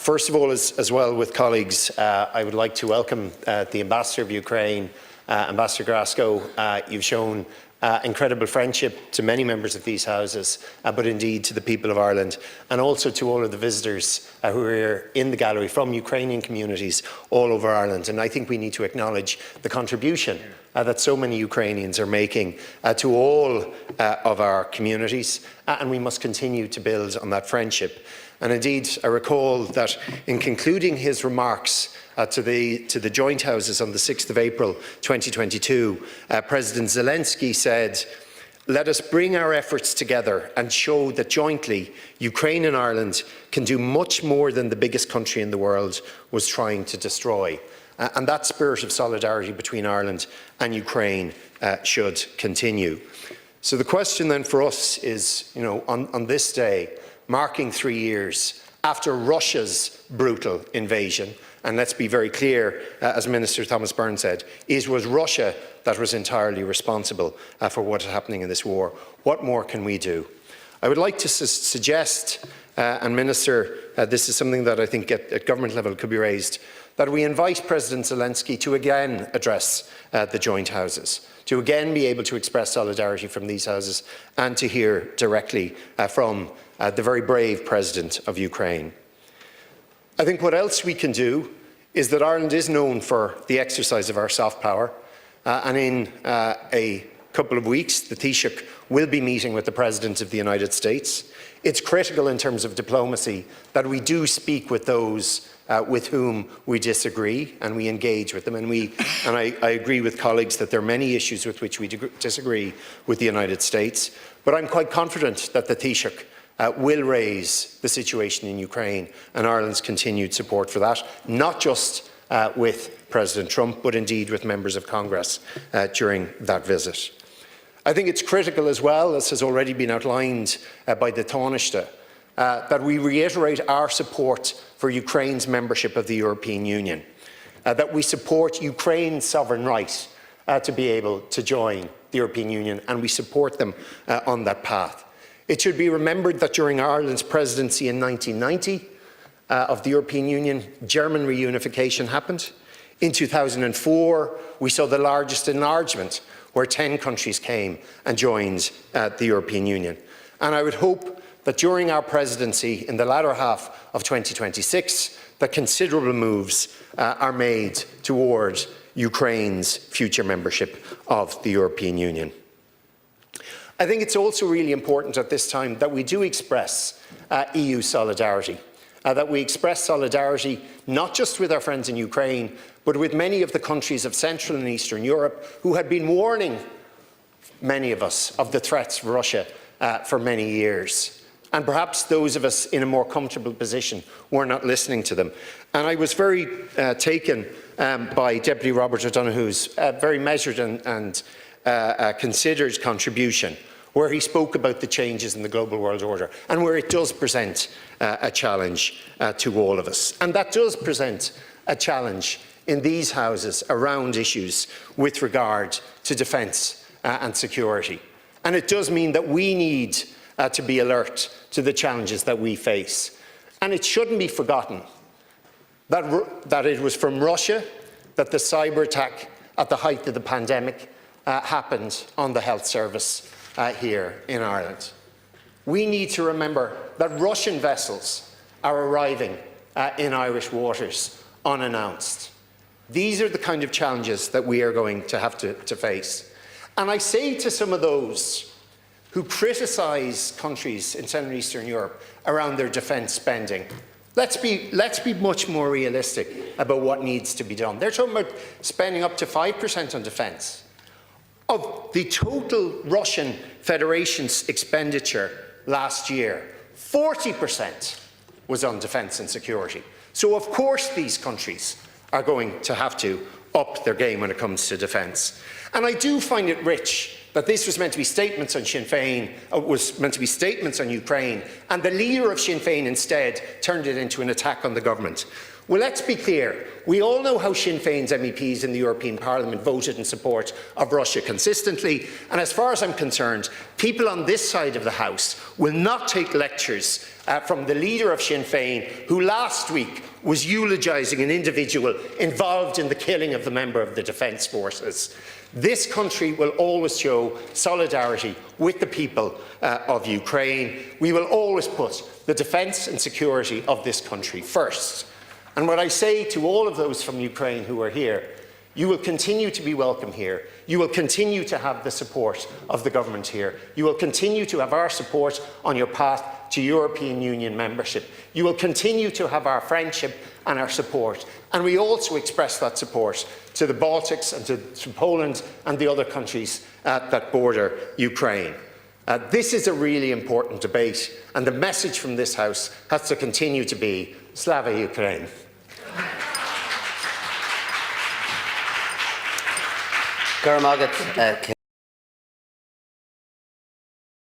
First of all, as well with colleagues, I would like to welcome the Ambassador of Ukraine, Ambassador Grasko. You've shown incredible friendship to many members of these houses, but indeed to the people of Ireland, and also to all of the visitors who are here in the gallery from Ukrainian communities all over Ireland. And I think we need to acknowledge the contribution that so many Ukrainians are making to all of our communities, and we must continue to build on that friendship. And indeed, I recall that in concluding his remarks to the joint houses on the 6th of April 2022, President Zelensky said, "Let us bring our efforts together and show that jointly Ukraine and Ireland can do much more than the biggest country in the world was trying to destroy." And that spirit of solidarity between Ireland and Ukraine should continue. So the question then for us is, on this day, marking 3 years after Russia's brutal invasion, and let's be very clear, as Minister Thomas Byrne said, it was Russia that was entirely responsible for what is happening in this war. What more can we do? I would like to suggest, and Minister, this is something that I think at government level could be raised, that we invite President Zelensky to again address the joint houses, to again be able to express solidarity from these houses and to hear directly from the very brave President of Ukraine. I think what else we can do is that Ireland is known for the exercise of our soft power, and in a couple of weeks the Taoiseach will be meeting with the President of the United States. It's critical in terms of diplomacy that we do speak with those with whom we disagree, and we engage with them. And I agree with colleagues that there are many issues with which we disagree with the United States. But I'm quite confident that the Taoiseach will raise the situation in Ukraine and Ireland's continued support for that, not just with President Trump, but indeed with members of Congress during that visit. I think it's critical as well, as has already been outlined by the Taoiseach, that we reiterate our support for Ukraine's membership of the European Union, that we support Ukraine's sovereign right to be able to join the European Union, and we support them on that path. It should be remembered that during Ireland's presidency in 1990 of the European Union, German reunification happened. In 2004, we saw the largest enlargement, where 10 countries came and joined the European Union. And I would hope that during our presidency in the latter half of 2026, that considerable moves are made towards Ukraine's future membership of the European Union. I think it's also really important at this time that we do express EU solidarity, that we express solidarity not just with our friends in Ukraine, but with many of the countries of Central and Eastern Europe who had been warning many of us of the threats of Russia for many years. And perhaps those of us in a more comfortable position were not listening to them. And I was very taken by Deputy Robert O'Donoghue's very measured and considered contribution, where he spoke about the changes in the global world order and where it does present a challenge to all of us. And that does present a challenge in these houses around issues with regard to defence and security. And it does mean that we need to be alert to the challenges that we face. And it shouldn't be forgotten that it was from Russia that the cyber attack at the height of the pandemic happened on the health service here in Ireland. We need to remember that Russian vessels are arriving in Irish waters unannounced. These are the kind of challenges that we are going to have to face. And I say to some of those who criticise countries in Central and Eastern Europe around their defence spending, let's be much more realistic about what needs to be done. They're talking about spending up to 5% on defence. Of the total Russian Federation's expenditure last year, 40% was on defence and security. So of course these countries are going to have to up their game when it comes to defence. And I do find it rich that this was meant to be statements on Sinn Féin, was meant to be statements on Ukraine, and the leader of Sinn Féin instead turned it into an attack on the government. Well, let's be clear. We all know how Sinn Féin's MEPs in the European Parliament voted in support of Russia consistently, and as far as I'm concerned, people on this side of the House will not take lectures from the leader of Sinn Féin, who last week was eulogising an individual involved in the killing of the member of the Defence Forces. This country will always show solidarity with the people of Ukraine. We will always put the defence and security of this country first. And what I say to all of those from Ukraine who are here, you will continue to be welcome here. You will continue to have the support of the government here. You will continue to have our support on your path to European Union membership. You will continue to have our friendship and our support. And we also express that support to the Baltics and to Poland and the other countries that border Ukraine. This is a really important debate, and the message from this House has to continue to be Slava Ukraine. Guramagat,